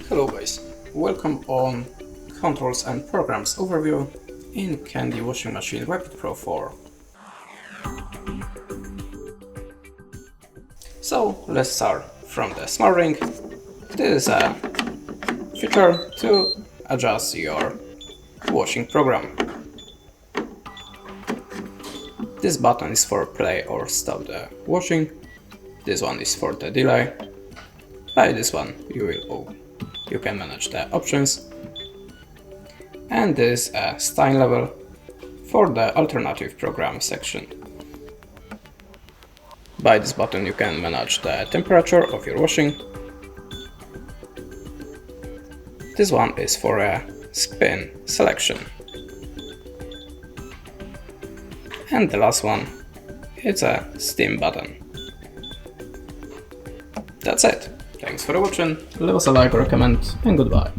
Hello guys, welcome on Controls and Programs overview in Candy Washing Machine Rapid Pro 4. So let's start from the smart ring. This is a feature to adjust your washing program. This button is for play or stop the washing. This one is for the delay. By this one you can manage the options. And this is a style level for the alternative program section. By this button you can manage the temperature of your washing. This one is for a spin selection. And the last one, it's a steam button. That's it. Thanks for watching, leave us a like or a comment, and goodbye.